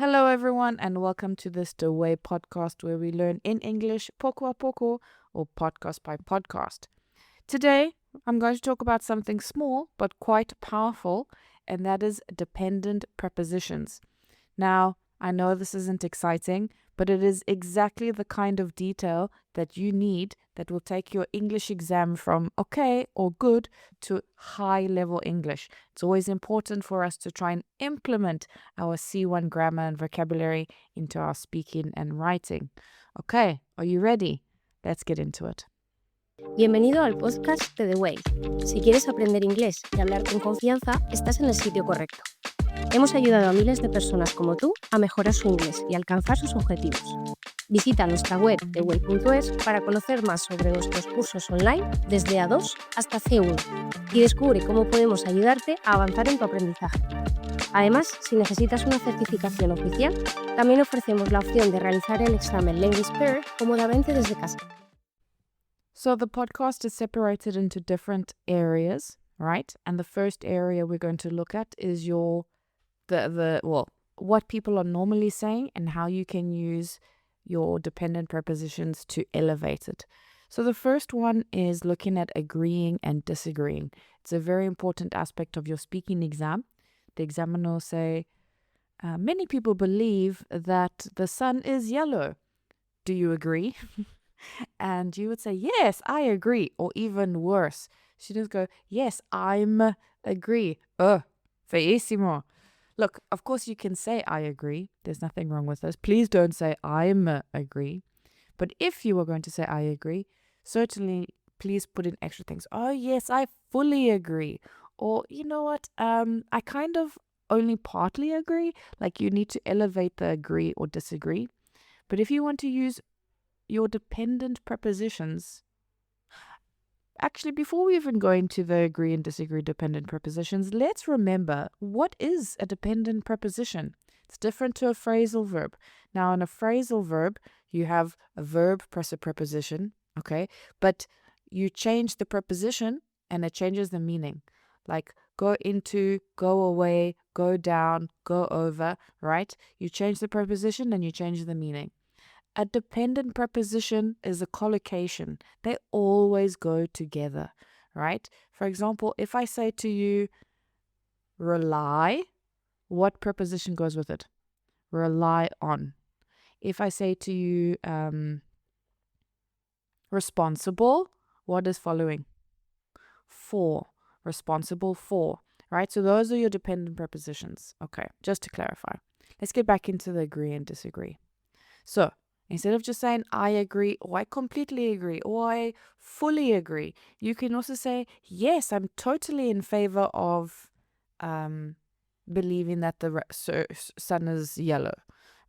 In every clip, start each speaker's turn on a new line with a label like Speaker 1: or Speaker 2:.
Speaker 1: Hello, everyone, and welcome to this The Way podcast where we learn in English poco a poco or podcast by podcast. Today, I'm going to talk about something small but quite powerful, and that is dependent prepositions. Now, I know this isn't exciting, but it is exactly the kind of detail that you need that will take your English exam from okay or good to high level English. It's always important for us to try and implement our C1 grammar and vocabulary into our speaking and writing. Okay, are you ready? Let's get into it.
Speaker 2: Bienvenido al podcast de The Way. Si quieres aprender inglés y hablar con confianza, estás en el sitio correcto. Hemos ayudado a miles de personas como tú a mejorar su inglés y alcanzar sus objetivos. Visita nuestra web theway.es para conocer más sobre nuestros cursos online desde A2 hasta C1 y descubre cómo podemos ayudarte a avanzar en tu aprendizaje. Además, si necesitas una certificación oficial, también ofrecemos la opción de realizar el examen Language Pair cómodamente desde casa.
Speaker 1: So the podcast is separated into different areas, right? And the first area we're going to look at is what people are normally saying and how you can use your dependent prepositions to elevate it. So the first one is looking at agreeing and disagreeing. It's a very important aspect of your speaking exam. The examiner will say, many people believe that the sun is yellow. Do you agree? And you would say, yes, I agree. Or even worse, students go, yes, I'm agree. Feísimo. Look, of course you can say I agree. There's nothing wrong with this. Please don't say I'm agree. But if you were going to say I agree, certainly please put in extra things. Oh, yes, I fully agree. Or, you know what, I kind of only partly agree. Like you need to elevate the agree or disagree. But if you want to use your dependent prepositions. Actually, before we even go into the agree and disagree dependent prepositions, let's remember what is a dependent preposition. It's different to a phrasal verb. Now, in a phrasal verb, you have a verb plus a preposition, okay? But you change the preposition and it changes the meaning. Like go into, go away, go down, go over, right? You change the preposition and you change the meaning. A dependent preposition is a collocation. They always go together, right? For example, if I say to you, rely, what preposition goes with it? Rely on. If I say to you, responsible, what is following? For. Responsible for, right? So those are your dependent prepositions. Okay, just to clarify. Let's get back into the agree and disagree. So, instead of just saying, I agree, or I completely agree, or I fully agree, you can also say, yes, I'm totally in favor of believing that the sun is yellow,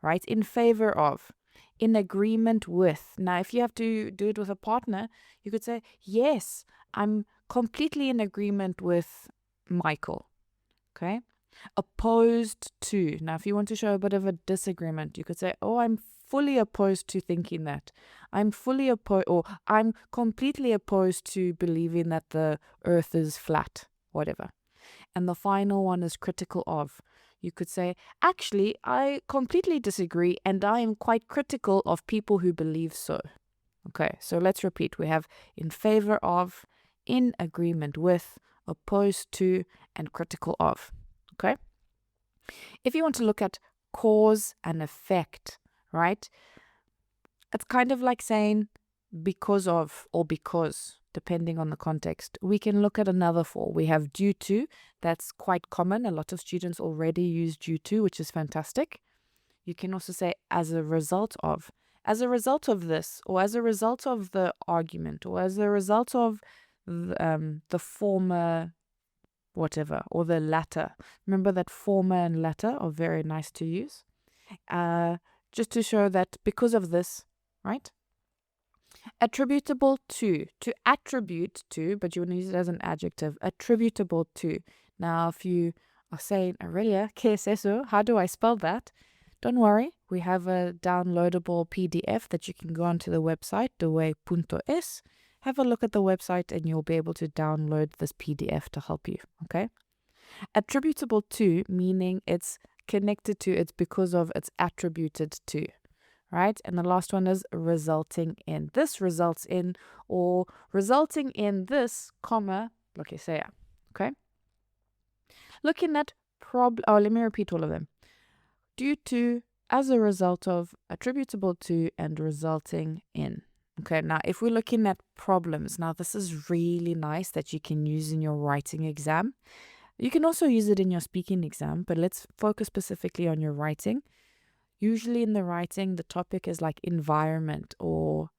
Speaker 1: right? In favor of, in agreement with. Now, if you have to do it with a partner, you could say, yes, I'm completely in agreement with Michael, okay? Opposed to. Now, if you want to show a bit of a disagreement, you could say, oh, I'm fully opposed to thinking that. I'm completely opposed to believing that the earth is flat, whatever. And the final one is critical of. You could say, actually, I completely disagree and I am quite critical of people who believe so. Okay, so let's repeat. We have in favor of, in agreement with, opposed to, and critical of. Okay? If you want to look at cause and effect, right? It's kind of like saying because of or because, depending on the context. We can look at another for. We have due to. That's quite common. A lot of students already use due to, which is fantastic. You can also say as a result of. As a result of this, or as a result of the argument, or as a result of the former whatever, or the latter. Remember that former and latter are very nice to use. Just to show that because of this, right? Attributable to attribute to, but you want to use it as an adjective. Attributable to. Now, if you are saying, Aurelia, ¿qué es eso? How do I spell that? Don't worry, we have a downloadable PDF that you can go onto the website, theway.es. Have a look at the website and you'll be able to download this PDF to help you, okay? Attributable to, meaning it's connected to, it's because of, it's attributed to, right? And the last one is resulting in. This results in, or resulting in this, comma, lo que sea. Okay? Looking at let me repeat all of them. Due to, as a result of, attributable to, and resulting in. Okay, now if we're looking at problems, now this is really nice that you can use in your writing exam. You can also use it in your speaking exam, but let's focus specifically on your writing. Usually in the writing, the topic is like environment or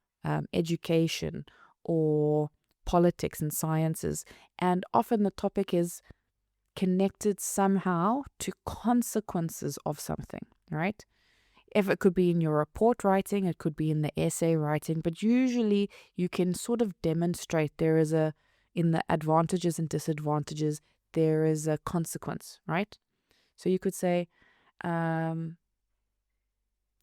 Speaker 1: education or politics and sciences. And often the topic is connected somehow to consequences of something, right? If it could be in your report writing, it could be in the essay writing, but usually you can sort of demonstrate in the advantages and disadvantages, there is a consequence, right? So you could say,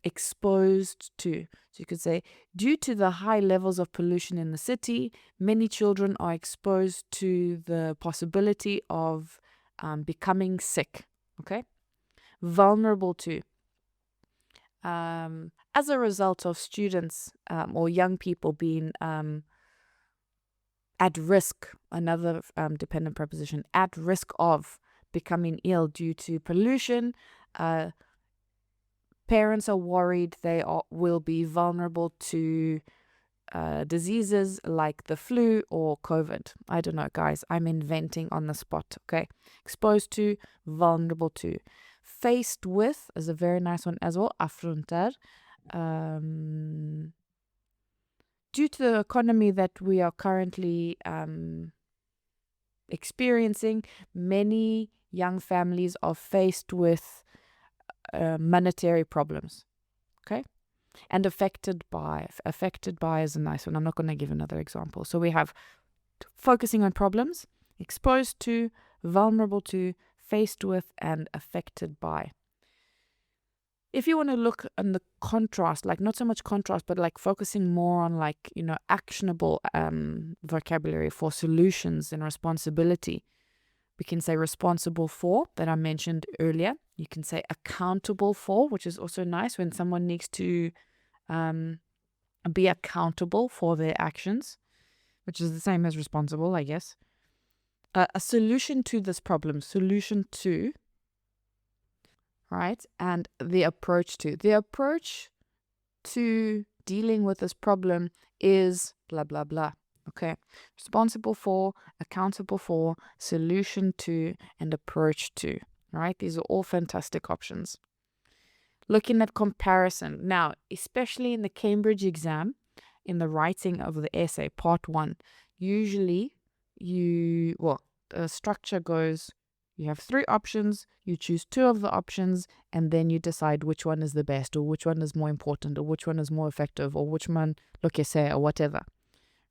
Speaker 1: exposed to. So you could say, due to the high levels of pollution in the city, many children are exposed to the possibility of becoming sick. Okay? Vulnerable to. As a result of students or young people being at risk, another dependent preposition, at risk of becoming ill due to pollution, parents are worried they will be vulnerable to diseases like the flu or COVID. I don't know, guys. I'm inventing on the spot, okay? Exposed to, vulnerable to. Faced with is a very nice one as well. Afrontar. Due to the economy that we are currently experiencing, many young families are faced with monetary problems. Okay? And affected by. Affected by is a nice one. I'm not going to give another example. So we have focusing on problems, exposed to, vulnerable to, faced with, and affected by. If you want to look on the contrast, like not so much contrast, but like focusing more on like, actionable vocabulary for solutions and responsibility, we can say responsible for, that I mentioned earlier. You can say accountable for, which is also nice when someone needs to be accountable for their actions, which is the same as responsible, I guess. A solution to this problem, solution to, right? And the approach to. The approach to dealing with this problem is blah, blah, blah. Okay. Responsible for, accountable for, solution to, and approach to. Right? These are all fantastic options. Looking at comparison. Now, especially in the Cambridge exam, in the writing of the essay, part 1, usually the structure goes, you have 3 options, you choose 2 of the options, and then you decide which one is the best, or which one is more important, or which one is more effective, or which one, lo que sea, or whatever.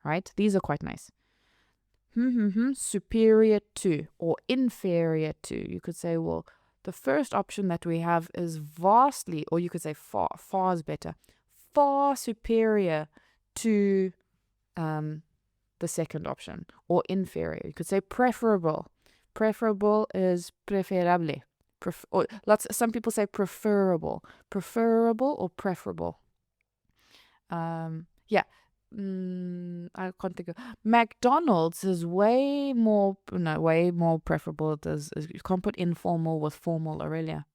Speaker 1: Right? These are quite nice. Superior to or inferior to. You could say, well, the first option that we have is vastly, or you could say far is better, far superior to the second option, or inferior. You could say preferable. Preferable is preferable. Some people say preferable. Preferable or preferable. I can't think of. McDonald's is way more preferable. You can't put informal with formal, Aurelia.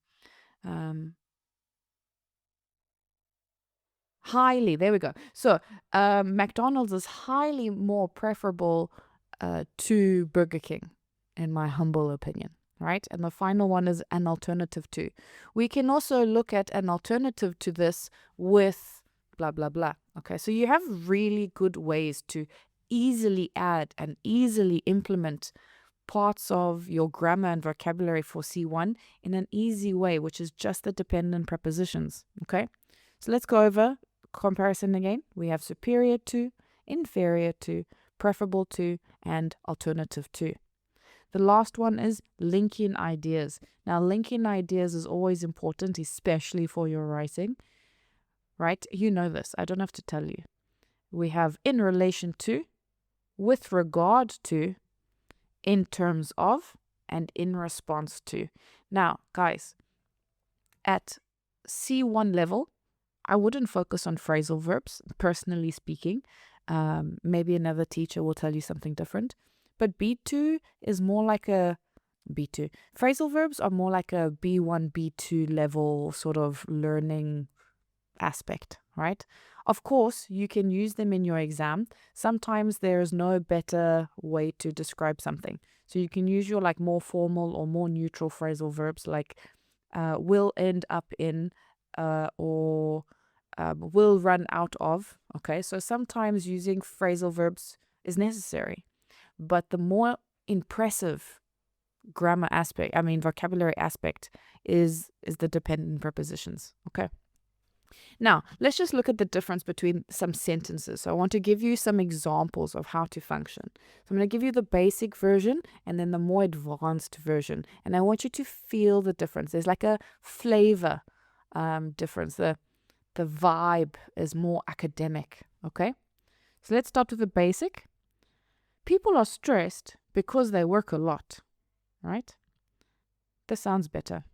Speaker 1: Highly, there we go. So McDonald's is highly more preferable to Burger King, in my humble opinion, right? And the final one is an alternative to. We can also look at an alternative to this with blah, blah, blah. Okay, so you have really good ways to easily add and easily implement parts of your grammar and vocabulary for C1 in an easy way, which is just the dependent prepositions. Okay, so let's go over comparison again. We have superior to, inferior to, preferable to, and alternative to. The last one is linking ideas. Now, linking ideas is always important, especially for your writing, right? You know this. I don't have to tell you. We have in relation to, with regard to, in terms of, and in response to. Now, guys, at C1 level, I wouldn't focus on phrasal verbs, personally speaking. Maybe another teacher will tell you something different. But B2 is more like a B2. Phrasal verbs are more like a B1, B2 level sort of learning aspect, right? Of course, you can use them in your exam. Sometimes there is no better way to describe something. So you can use your like more formal or more neutral phrasal verbs like will end up in or will run out of. Okay, so sometimes using phrasal verbs is necessary. But the more impressive vocabulary aspect is the dependent prepositions. Okay. Now, let's just look at the difference between some sentences. So I want to give you some examples of how to function. So I'm going to give you the basic version and then the more advanced version. And I want you to feel the difference. There's like a flavor difference. The vibe is more academic. Okay. So let's start with the basic. People are stressed because they work a lot, right? This sounds better.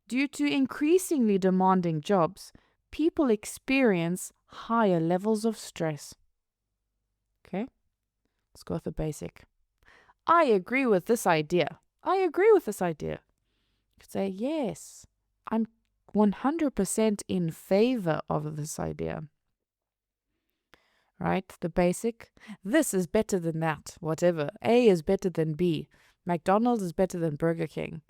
Speaker 1: Due to increasingly demanding jobs, people experience higher levels of stress. Okay, let's go with the basic. I agree with this idea. I agree with this idea. You could say, yes, I'm 100% in favor of this idea. Right? The basic. This is better than that, whatever. A is better than B. McDonald's is better than Burger King.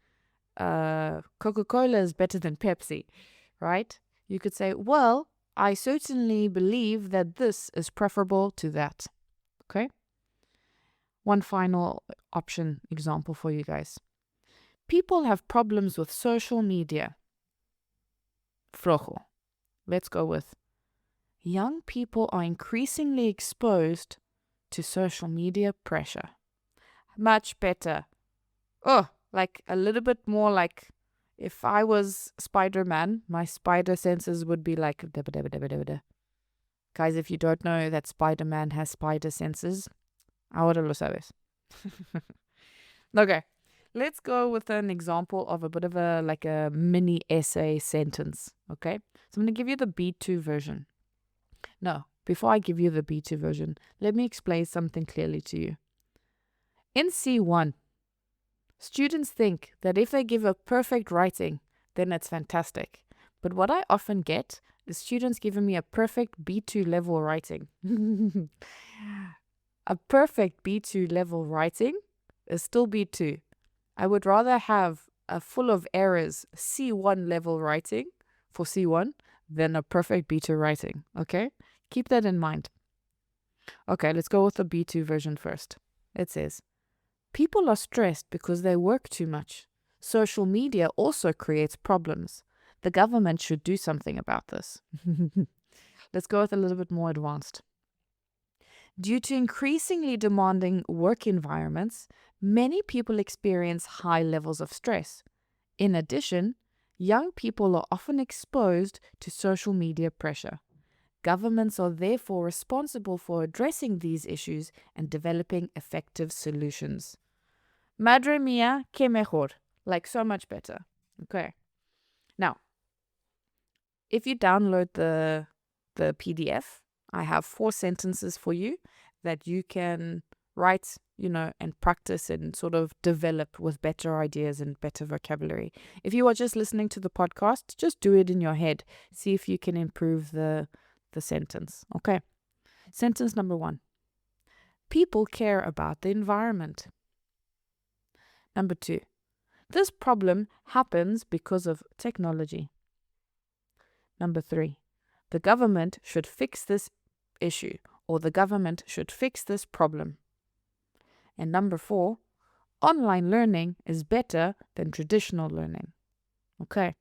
Speaker 1: Coca-Cola is better than Pepsi, right? You could say, well, I certainly believe that this is preferable to that. Okay? One final option example for you guys. People have problems with social media. Vrojo. Let's go with young people are increasingly exposed to social media pressure. Much better. Oh, like a little bit more like if I was Spider-Man, my spider senses would be like... Guys, if you don't know that Spider-Man has spider senses, ahora lo sabes. Okay, let's go with an example of a bit of a like a mini essay sentence, okay? So I'm going to give you the B2 version. No, before I give you the B2 version, let me explain something clearly to you. In C1, students think that if they give a perfect writing, then it's fantastic. But what I often get is students giving me a perfect B2 level writing. A perfect B2 level writing is still B2. I would rather have a full of errors C1 level writing for C1 than a perfect B2 writing. Okay? Keep that in mind. Okay, let's go with the B2 version first. It says, people are stressed because they work too much. Social media also creates problems. The government should do something about this. Let's go with a little bit more advanced. Due to increasingly demanding work environments, many people experience high levels of stress. In addition, young people are often exposed to social media pressure. Governments are therefore responsible for addressing these issues and developing effective solutions. Madre mia, que mejor. Like so much better. Okay. Now, if you download the PDF, I have 4 sentences for you that you can write, and practice and sort of develop with better ideas and better vocabulary. If you are just listening to the podcast, just do it in your head. See if you can improve the sentence. Okay. Sentence number 1. People care about the environment. Number 2. This problem happens because of technology. Number 3. The government should fix this issue, or the government should fix this problem. And number 4, online learning is better than traditional learning. Okay.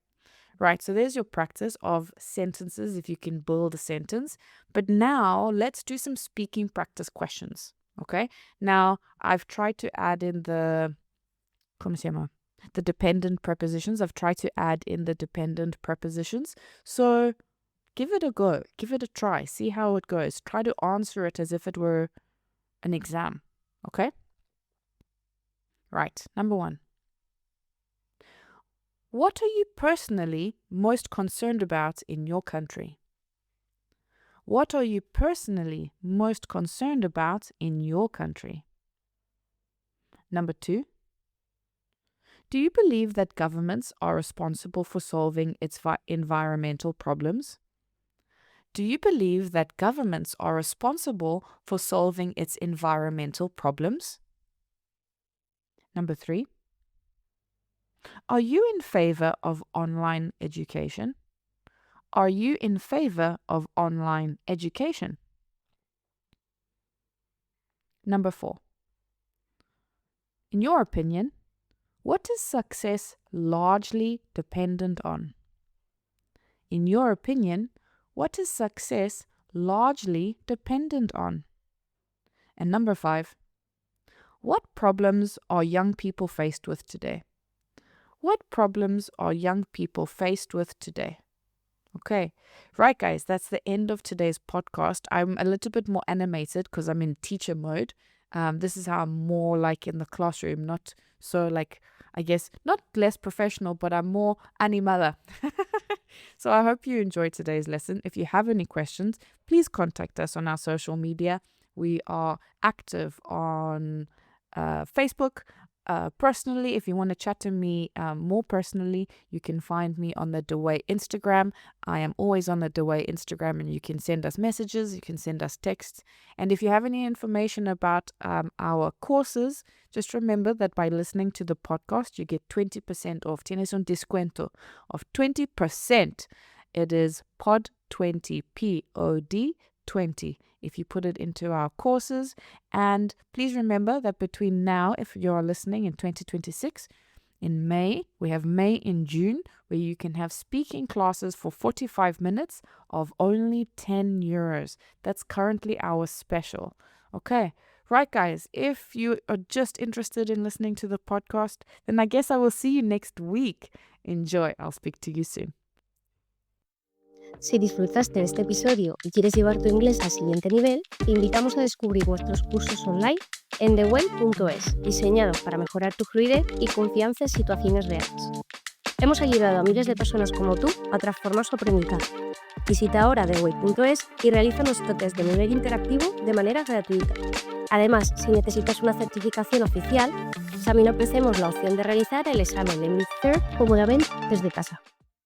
Speaker 1: Right, so there's your practice of sentences, if you can build a sentence. But now let's do some speaking practice questions. Okay. Now I've tried to add in the dependent prepositions. I've tried to add in the dependent prepositions. So give it a go. Give it a try. See how it goes. Try to answer it as if it were an exam. Okay? Right. Number 1. What are you personally most concerned about in your country? What are you personally most concerned about in your country? Number 2, do you believe that governments are responsible for solving its environmental problems? Do you believe that governments are responsible for solving its environmental problems? Number 3, are you in favor of online education? Are you in favor of online education? Number 4, in your opinion, what is success largely dependent on? In your opinion, what is success largely dependent on? And number 5, what problems are young people faced with today? What problems are young people faced with today? Okay, right, guys, that's the end of today's podcast. I'm a little bit more animated because I'm in teacher mode. This is how I'm more like in the classroom, not so like, I guess, not less professional, but I'm more animada. So I hope you enjoyed today's lesson. If you have any questions, please contact us on our social media. We are active on Facebook. Personally, if you want to chat to me more personally, you can find me on the Dewey Instagram. I am always on the Dewey Instagram, and you can send us messages, you can send us texts. And if you have any information about our courses, just remember that by listening to the podcast, you get 20% off. Tienes un descuento of 20%. It is POD20, POD 20, if you put it into our courses. And please remember that between now, if you are listening in 2026, in May, we have May and June, where you can have speaking classes for 45 minutes of only €10. That's currently our special. Okay, right, guys, if you are just interested in listening to the podcast, then I guess I will see you next week. Enjoy. I'll speak to you soon.
Speaker 2: Si disfrutaste de este episodio y quieres llevar tu inglés al siguiente nivel, te invitamos a descubrir nuestros cursos online en thewell.es, diseñados para mejorar tu fluidez y confianza en situaciones reales. Hemos ayudado a miles de personas como tú a transformar su aprendizaje. Visita ahora thewell.es y realiza nuestro test de nivel interactivo de manera gratuita. Además, si necesitas una certificación oficial, también ofrecemos la opción de realizar el examen de Mid-Third cómodamente desde casa.